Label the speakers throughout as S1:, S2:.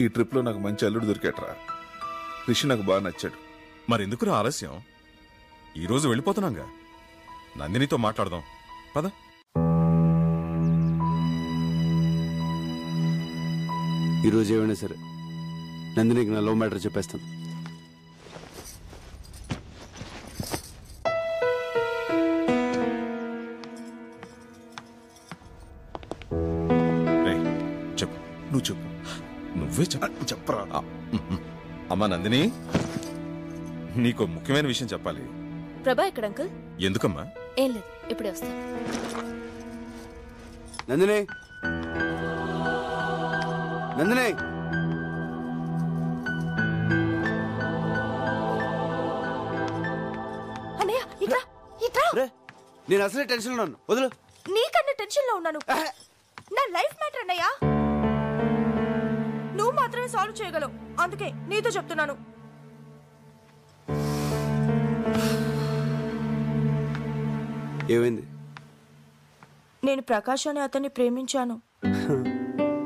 S1: ఈ ట్రిప్ లో నాకు మంచి అల్లుడు దొరికేట్రా. రిషి నాకు బాగా నచ్చాడు.
S2: మరెందుకురా ఆలస్యం? ఈరోజు వెళ్ళిపోతున్నాగా. నందినితో మాట్లాడదాం పద.
S3: ఈరోజు ఏమైనా సరే నందినికి నా లవ్ మ్యాటర్ చెప్పేస్తాను.
S2: చెప్పు.
S1: నువ్వు చెప్పు.
S2: నువ్వే
S1: చెప్పరా.
S2: అమ్మా నందిని, నీకు ముఖ్యమైన విషయం చెప్పాలి.
S4: ప్రభా ఎక్కడ అంకుల్?
S2: ఎందుకమ్మా?
S4: ఏం లేదు, ఇప్పుడే వస్తాను.
S3: నందిని, నందిని,
S4: అన్నయ్య ఇట్రా ఇట్రా.
S3: నేను అసలే టెన్షన్ ఉన్నాను, వదులు.
S4: నీకన్నా టెన్షన్ లో ఉన్నాను. నా లైఫ్ మ్యాటర్ అన్నయ్య. నువ్వు మాత్రమే సాల్వ్ చేయగలవు, అందుకే నీతో చెప్తున్నాను.
S3: ఏమైంది?
S4: నేను ప్రకాష్ అనే అతన్ని ప్రేమించాను.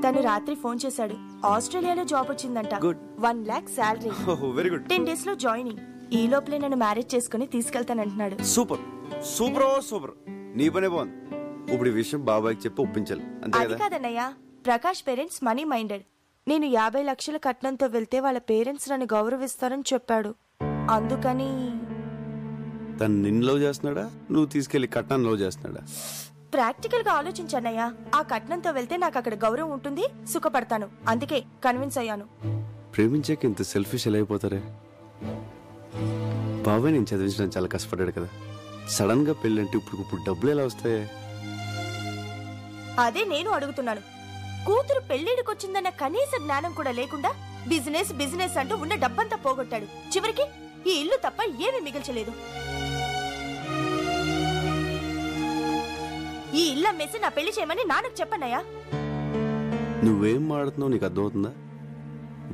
S4: తను రాత్రి ఫోన్ చేశాడు. ఆస్ట్రేలియాలో జాబ్ వచ్చిందంట. 1 lakh salary.
S3: Very good.
S4: 10 days లో జాయినింగ్. ఈ లోపలే నన్ను మ్యారేజ్ చేసుకుని తీసుకెళ్తానంటున్నాడు.
S3: Super super super. నీ పనే బాగుంది. ఇప్పుడు ఈ విషయం బాబాయ్కి చెప్పి ఒప్పించాలి, అంతే
S4: అది
S3: కదా?
S4: కాదన్నయ్య, ప్రకాష్ పేరెంట్స్ మనీ మైండెడ్. నేను 50 లక్షల కట్నంతో వెళ్తే వాళ్ళ పేరెంట్స్ నన్ను గౌరవిస్తారని చెప్పాడు. అందుకని.
S3: తను నిన్ను లవ్ చేస్తున్నాడా, నువ్వు తీసుకెళ్లి కట్నాన్ని లవ్ చేస్తున్నాడా?
S4: ప్రాక్టికల్ గా ఆలోచించన్నయ్య. ఆ కట్నంతో వెళ్తే నాకు అక్కడ గౌరవం ఉంటుంది, సుఖపడతాను. అందుకే కన్విన్స్ అయ్యాను.
S3: ప్రేమించాక ఇంత సెల్ఫిష్ ఎలా అయిపోతారే? బాబాయ్ నేను చదివించడం చాలా కష్టపడ్డాడు కదా. సడన్ గా పెళ్ళంటే ఇప్పుడు డబ్బులు ఎలా వస్తాయి?
S4: అదే నేను అడుగుతున్నాను. కూతురు పెళ్లిడికొచ్చిందన్న కనీస జ్ఞానం కూడా లేకుండా బిజినెస్ బిజినెస్ అంటూ ఉన్న డబ్బంతా పోగొట్టాడు. చివరికి ఈ ఇల్లు తప్ప ఏమీ మిగిల్చలేదు. ఈ ఇల్లు అమ్మేసి నా పెళ్లి చేయమని నాన్నకు చెప్పన్నయ్యా.
S3: నువ్వేం మాడుతున్నావు నీకు అర్థమవుతుందా?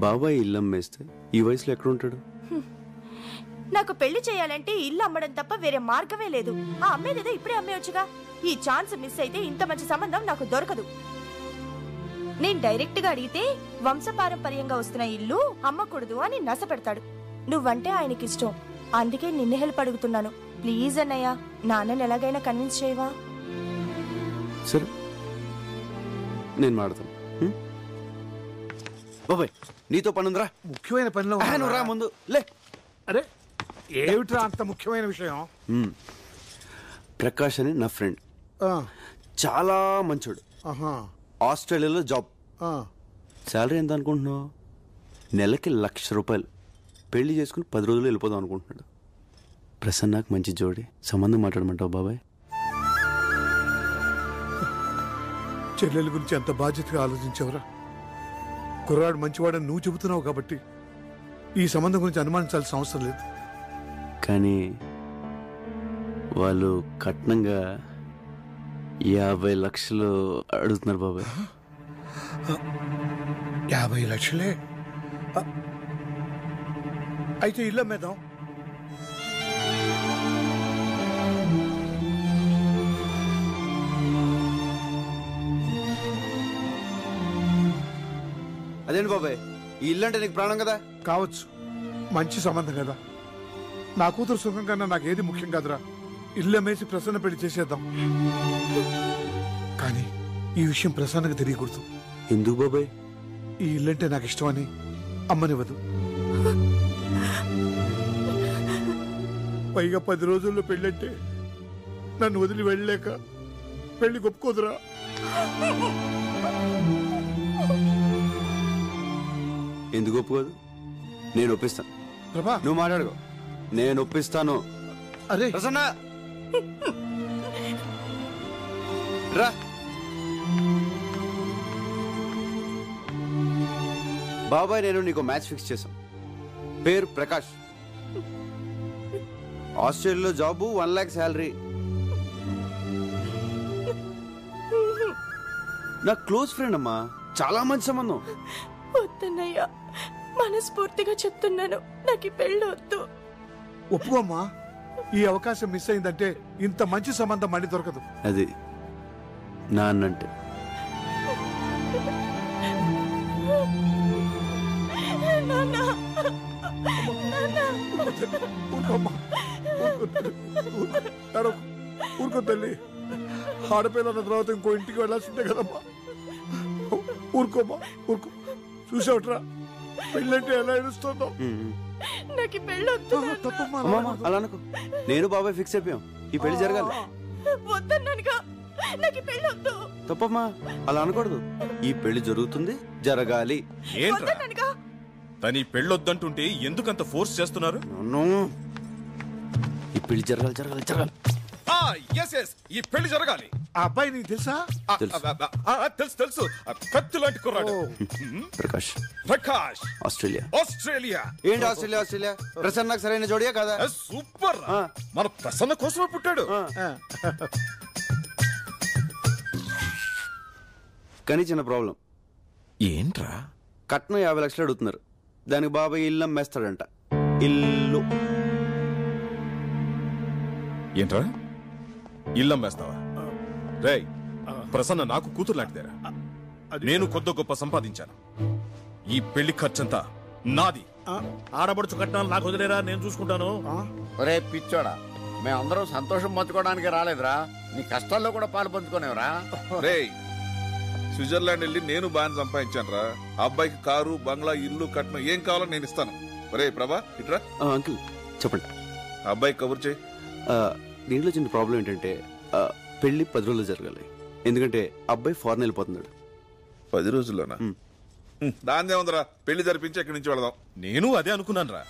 S3: బాబాయ్ ఇల్లు అమ్మేస్తే ఈ వయసులో ఎక్కడుంటాడు?
S4: నాకు పెళ్లి చేయాలంటే ఇల్లు అమ్మడం తప్ప వేరే మార్గమే లేదు. ఆ అమ్మేదేదో ఇప్పుడే అమ్మేయొచ్చుగా. ఈ ఛాన్స్ మిస్ అయితే ఇంత మంచి సంబంధం నాకు దొరకదు. నేను డైరెక్ట్ గా అడిగితే వంశపారంపర్యంగా వస్తున్న ఇల్లు అమ్మకూడదు అని నస పెడతాడు. నువ్వంటే ఆయనకి ఇష్టం, అందుకే నిన్ను హెల్ప్ అడుగుతున్నాను. ప్లీజ్ అన్నయ్య, నాన్నని ఎలాగైనా కన్విన్స్ చేయవా?
S3: సరే, నేను మాడతాను. బాబాయ్ నీతో పనుందిరా.
S5: ముఖ్యమైన పనిలో
S3: నువ్వు రా ముందు. లే.
S5: అరే ఏమిట్రా అంత ముఖ్యమైన విషయం?
S3: ప్రకాష్ అని నా ఫ్రెండ్, చాలా మంచోడు. ఆస్ట్రేలియాలో జాబ్. శాలరీ ఎంత అనుకుంటున్నావు? నెలకి ₹1,00,000. పెళ్లి చేసుకుని 10 రోజులు వెళ్ళిపోదాం అనుకుంటున్నాడు. ప్రసన్నకు మంచి జోడి, సంబంధం మాట్లాడమంటావు బాబాయ్?
S5: చెల్లెల గురించి ఎంత బాధ్యతగా ఆలోచించావురా. కుర్రాడు మంచివాడని నువ్వు చెబుతున్నావు కాబట్టి ఈ సంబంధం గురించి అనుమానించాల్సిన అవసరం లేదు.
S3: కానీ వాళ్ళు కట్నంగా 50 లక్షలు అడుగుతున్నారు బాబాయ్.
S5: 50 లక్షలే? అయితే ఇల్లు అమ్మేద్దాం.
S3: అదేంటి బాబాయ్, ఈ ఇల్లు అంటే నీకు ప్రాణం కదా?
S5: కావచ్చు, మంచి సంబంధం కదా. నా కూతురు సుఖం కన్నా నాకేది ముఖ్యం కాదురా. ఇల్లు అమ్మేసి ప్రసన్న పెళ్లి చేసేద్దాం. కానీ ఈ విషయం ప్రసన్నకు తెలియకూడదు.
S3: ఎందుకు బాబాయ్?
S5: ఈ ఇల్లంటే నాకు ఇష్టమని అమ్మనివ్వదు. పైగా 10 రోజుల్లో పెళ్ళంటే నన్ను వదిలి వెళ్ళలేక పెళ్లి ఒప్పుకోదురా.
S3: ఎందుకు ఒప్పుకోదు? నేను ఒప్పిస్తాను.
S5: ప్రభా
S3: నువ్వు మాట్లాడుకో, నేను ఒప్పిస్తాను.
S5: అరే
S3: ప్రసన్న రా. బాబాయ్ నేను నీకు మ్యాచ్ ఫిక్స్ చేశాం. పేరు ప్రకాష్, ఆస్ట్రేలియాలో జాబు, 1 lakh శాలరీ. నా క్లోజ్ ఫ్రెండ్ అమ్మా, చాలా మంచి సంబంధం.
S4: వద్దన్నయ్యా, మనస్ఫూర్తిగా చెప్తున్నాను, నాకు ఈ పెళ్ళి వద్దు.
S5: ఒప్పుకోమ్మా. ఈ అవకాశం మిస్ అయిందంటే ఇంత మంచి సంబంధం మళ్ళీ దొరకదు.
S3: అది నాన్నంటే.
S5: ఊరుకోమ్మా. ఊరుకో తల్లి. ఆడపిల్ల అన్న తర్వాత ఇంకో ఇంటికి వెళ్ళాల్సిందే కదమ్మా. ఊరుకోమ్మా, ఊరుకో. చూసావుట్రా పెళ్ళంటే ఎలా ఏడుస్తుందో.
S4: నాకు పెళ్ళొద్దు.
S5: తప్పమ్మా.
S3: అలా అనుకో. నేను బాబాయ్ ఫిక్స్ అయిపోయాం, ఈ పెళ్లి జరగాలి.
S4: వద్దన్నానుగా, నాకు పెళ్ళొద్దు.
S3: తప్పమ్మా, అలా అనకూడదు. ఈ పెళ్లి జరుగుతుంది, జరగాలి.
S2: ఏంట్రా తను ఈ పెళ్ళొద్దంటుంటే ఎందుకంత ఫోర్స్ చేస్తున్నారు?
S3: ఈ పెళ్లి జరగాలి, జరగాలి, జరగాలి.
S2: ఈ పెళ్లి జరగాలి.
S5: ఆ అబ్బాయి నీకు తెలుసా?
S2: తెలుసు తెలుసు, కత్తి లాంటి కుర్రాడు.
S3: ప్రకాష్.
S2: ప్రకాష్,
S3: ఆస్ట్రేలియా.
S2: ఆస్ట్రేలియా.
S3: ఏంటి ఆస్ట్రేలియా? ఆస్ట్రేలియా ప్రసన్నకు సరైన జోడియా కదా?
S2: సూపర్. మన ప్రసన్న కోసమే పుట్టాడు.
S3: కానీ చిన్న ప్రాబ్లం.
S2: ఏంట్రా?
S3: కట్నం 50 లక్షలు అడుగుతున్నారు. దానికి బాబాయ్ ఇల్లు అమ్మేస్తాడంట. ఇల్లు.
S2: ఏంట్రా ఇల్లు అమ్మేస్తావా? రేయ్, ప్రసన్న నాకు కూతురు లాంటిదేరా. నేను కొద్ది గొప్ప సంపాదించాను. ఈ పెళ్లి ఖర్చంతా నాది.
S6: ఆడబడుచు కట్నాలు నాకు వదిలేరా, నేను చూసుకుంటాను.
S7: ఒరే పిచ్చోడా, మేమందరం సంతోషం పంచుకోవడానికి రాలేదురా, నీ కష్టాల్లో కూడా పాలు పంచుకోనేవరా.
S1: రేయ్, స్విట్జర్లాండ్ వెళ్ళి నేను బాగా సంపాదించాను రా. అబ్బాయికి కారు, బంగ్లా, ఇల్లు, కట్నం ఏం కావాలో నేను ఇస్తాను. రే ప్రభా, ఇట్రా.
S3: అంకుల్ చెప్పండి.
S1: అబ్బాయి కబుర్ చేయి.
S3: దీంట్లో చిన్న ప్రాబ్లం ఏంటంటే పెళ్లి 10 రోజులు జరగాలి. ఎందుకంటే అబ్బాయి ఫారెన్ వెళ్ళిపోతున్నాడు.
S1: 10 రోజుల్లోనా? దాందే ఉందిరా, పెళ్లి జరిపించి ఎక్కడి నుంచి వెళదాం.
S2: నేను అదే అనుకున్నాను రా.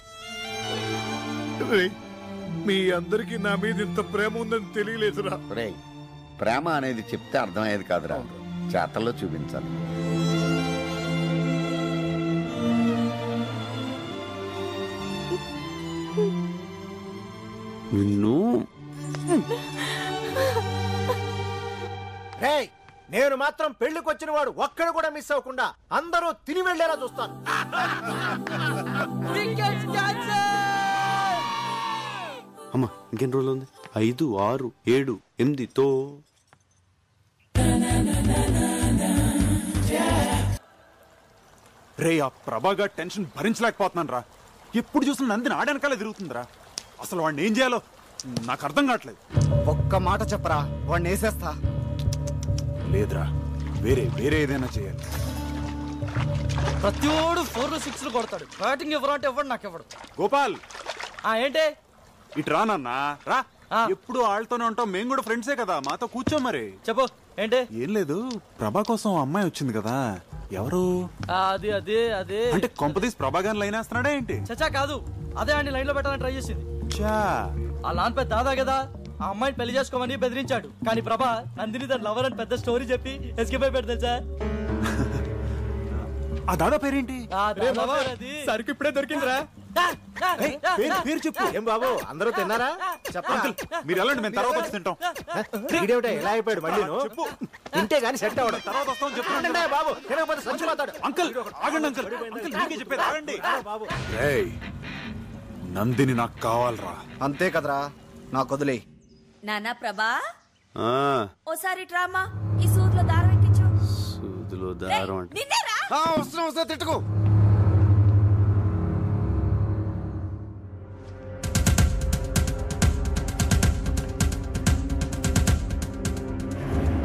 S5: మీ అందరికి నా మీద ఇంత ప్రేమ ఉందని తెలియలేదురా.
S7: ఒరే, ప్రేమ అనేది చెప్తే అర్థమయ్యేది కాదురా, చేతల్లో చూపించాలి.
S3: నిన్ను
S6: రేయ్, నేను మాత్రం పెళ్లికి వచ్చిన వాడు ఒక్కడు కూడా మిస్ అవ్వకుండా అందరూ తిని వెళ్లేలా చూస్తాను.
S3: అమ్మా ఇంకెన్ని రోజులు ఉంది? 5, 6, 7, 8తో.
S8: రే, ఆ ప్రభాగా టెన్షన్ భరించలేకపోతున్నాను రా. ఎప్పుడు చూసిన నందిని ఆడనకాలే తిరుగుతుందిరా. అసలు వాడిని ఏం చేయాలో నాకు అర్థం కావట్లేదు.
S6: ఒక్క మాట చెప్పరా, వాడిని వేసేస్తా.
S8: లేదురా, వేరే ఏదైనా చేయాలి.
S9: ప్రతివాడు 4 6 కొడతాడు. బ్యాటింగ్ ఎవరు అంటే ఎవడు నాకు ఎవడు.
S8: గోపాల్,
S9: ఏంటే
S8: ఇటు రా నాన్న రా. ఎప్పుడు వాళ్ళతోనే ఉంటాం, మేము కూడా ఫ్రెండ్సే కదా, మాతో కూర్చో. మరి
S9: చెప్పు ఏంటే?
S8: ఏం లేదు, ప్రభా కోసం అమ్మాయి వచ్చింది కదా. ఎవరు?
S9: అదే
S8: అంటే కొంపదీసి ప్రభాగాన్ని లైన్ వేస్తున్నాడా ఏంటి?
S9: చచ్చా కాదు, అదే అండి లైన్ లో పెట్టాలని ట్రై చేసింది. ఆ లాన్ పెద్ద దాదా కదా, ఆ అమ్మాయిని పెళ్లి చేసుకోమని బెదిరించాడు. కానీ ప్రభా నందిని తన లవర్ అని పెద్ద స్టోరీ చెప్పి ఎస్కేప్ అయిపోయాడు తెలుసా.
S8: ఆ దాదా పేరేంటి?
S9: సరికి ఇప్పుడే దొరికిందిరా.
S8: పేరు చెప్పు.
S6: ఏం బాబు, అందరూ తిన్నారా?
S8: అంకుల్ మీరు వెళ్ళండి, మేము తర్వాత వచ్చి తింటాం.
S6: ఇదేమిటా ఇలా అయిపోయాడు మళ్ళీ?
S8: చెప్పు.
S6: తింటే గానీ సెట్ అవ్వడం.
S8: తర్వాత వస్తాం చెప్పండి
S6: బాబు, తినకపోతే సంచిపోతాడు.
S8: అంకుల్ ఆగండి. అంకుల్ మీకే చెప్పేది ఆగండి. నందిని నాకు కావాలరా.
S6: అంతే కదరా, నాకు వదిలే.
S4: నానా ప్రభా, ఓసారి డ్రామా ఈ సూదిలో దారం ఎక్కించు.
S3: సూదిలో దారం అంటే
S4: నిన్నేరా?
S3: అవసరం తిట్టుకో.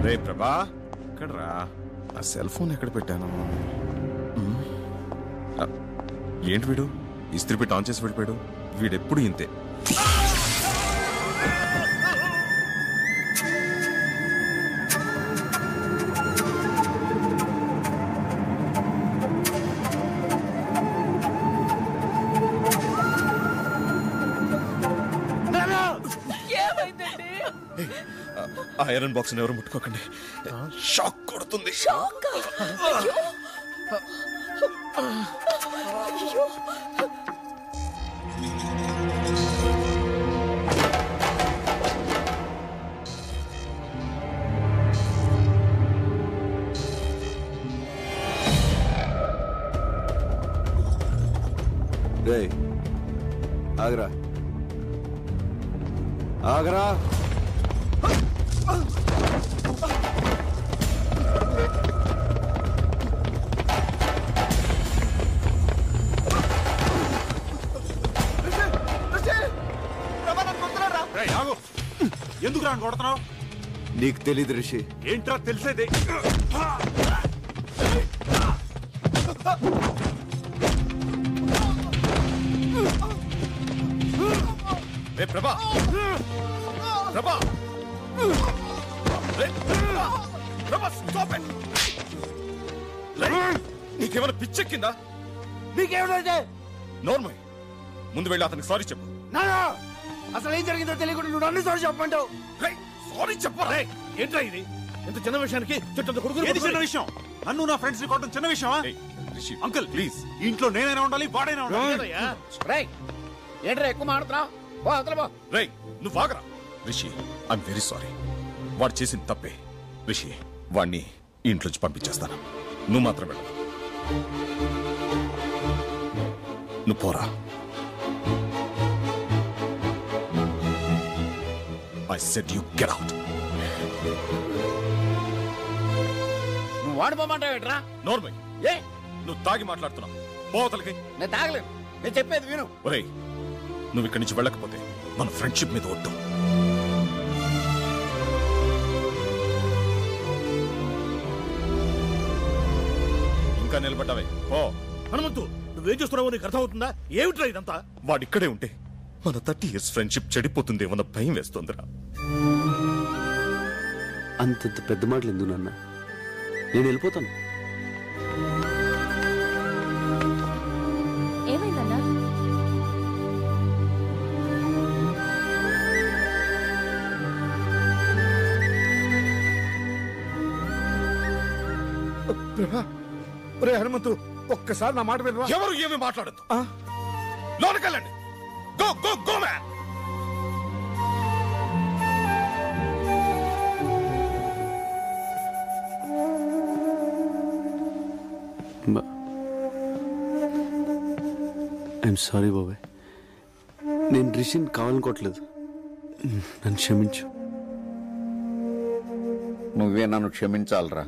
S2: రే ప్రభా, ఎక్కడ రా? ఆ సెల్ ఫోన్ ఎక్కడ పెట్టాను? ఏంటి వీడు ఇస్త్రీ పెట్టి ఆన్ చేసి వెళ్ళిపోయాడు? వీడెప్పుడు ఇంతే. ఐరన్ బాక్స్ ఎవరు ముట్టుకోకండి, షాక్ కొడుతుంది.
S3: రేయ్ ఆగరా, ఆగరా.
S8: అని కొడుతున్నావు?
S3: నీకు తెలీదు రిషి.
S8: ఏంట్రా తెలిసేది?
S2: ప్రభా ప్రభా ప్రభా స్టాప్ ఇట్. నీకేమైనా పిచ్చెక్కిందా?
S6: నీకేమిటైతే
S2: నోర్మల్, ముందు వెళ్ళి అతనికి సారీ చెప్పు.
S6: అసలు ఏం జరిగిందో తెలియకుండా నువ్వు అన్ని సార్లు చెప్పమంటావు.
S2: సారీ చెప్పరా?
S6: ఏంట్రా ఇది? ఎంత చిన్న విషయానికి చెట్టు
S8: ఏది చిన్న విషయం? నన్ను నా ఫ్రెండ్స్ ని కొట్టడం చిన్న విషయమా? అంకుల్ ప్లీజ్, ఇంట్లో నేనైనా ఉండాలి, వాడైనా ఉండాలి.
S7: ఏంట్రా ఎక్కువ మాడుతున్నావు?
S2: రేయ్ నువ్వు ఆగరా. Rishi, I'm very sorry. వాడు చేసిన తప్పే. రిషి, వాడిని ఇంట్లోంచి పంపించేస్తాను. నువ్వు మాత్రం వెళ్ళవు. నువ్వు పోరా. I said you get out.
S7: నువ్వు వాడిపోమంటావేట్రా?
S2: నోర్మల్,
S7: ఏ
S2: నువ్వు తాగి మాట్లాడుతున్నావు. పోతలకి.
S7: నేను తాగలేను, నేను చెప్పేది విను.
S2: ఒరేయ్, నువ్వు ఇక్కడి నుంచి వెళ్ళకపోతే మన ఫ్రెండ్షిప్ మీద వద్దు. ఇంకా నిలబడ్డావే ఓ
S6: హనుమంతు, నువ్వేం చేస్తున్నావో నీకు అర్థమవుతుందా? ఏమిట్రా ఇదంతా?
S2: వాడిక్కడే ఉంటే మన 30 years ఫ్రెండ్షిప్ చెడిపోతుందేమన్న భయం వేస్తుందిరా.
S3: అంతంత పెద్ద మాటలు ఎందుకు నాన్న? నేను వెళ్ళిపోతాను.
S4: ఏమైందన్నా?
S5: ఒరే హనుమంతు, ఒక్కసారి నా మాట వినరా?
S2: ఎవరు ఏమి మాట్లాడద్దు. లోనకెళ్ళండి. Go go go man.
S3: I'm sorry babai. నేను రిషిని కావాలనుకోవట్లేదు. నన్ను క్షమించు.
S7: నువ్వే నన్ను క్షమించాలరా.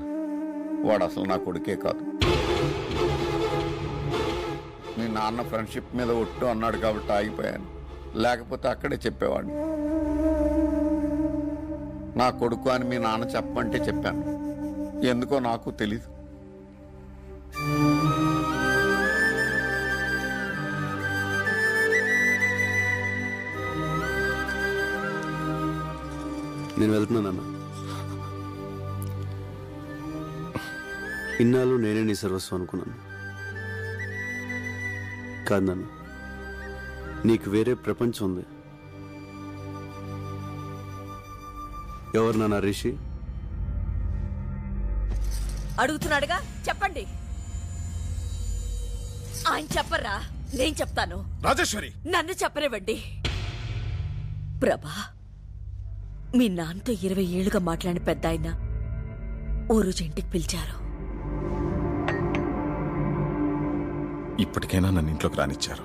S7: వాడు అసలు నా కొడుకే కాదు. మీ నాన్న ఫ్రెండ్షిప్ మీద ఒట్టు అన్నాడు కాబట్టి ఆగిపోయాను. లేకపోతే అక్కడే చెప్పేవాడిని. నా కొడుకు అని మీ నాన్న చెప్పమంటే చెప్పాను. ఎందుకో నాకు తెలీదు.
S3: నేను వెళ్తున్నానన్నా. ఇన్నాళ్ళు నేనే నీ సర్వస్వం అనుకున్నాను. కాదు నాన్న, నీకు వేరే ప్రపంచం ఉంది. ఎవరు నాన్న రిషి?
S10: అడుగుతున్నాడుగా, చెప్పండి. ఆయన చెప్పరా, నేను చెప్తాను.
S2: రాజేశ్వరి,
S10: నన్ను చెప్పనివ్వండి. ప్రభా, మీ నాన్నతో 20 ఏళ్లుగా మాట్లాడిన పెద్ద ఆయన ఓ రోజు ఇంటికి పిలిచారు.
S2: ఇప్పటికైనా నన్ను ఇంట్లోకి రానిచ్చారు.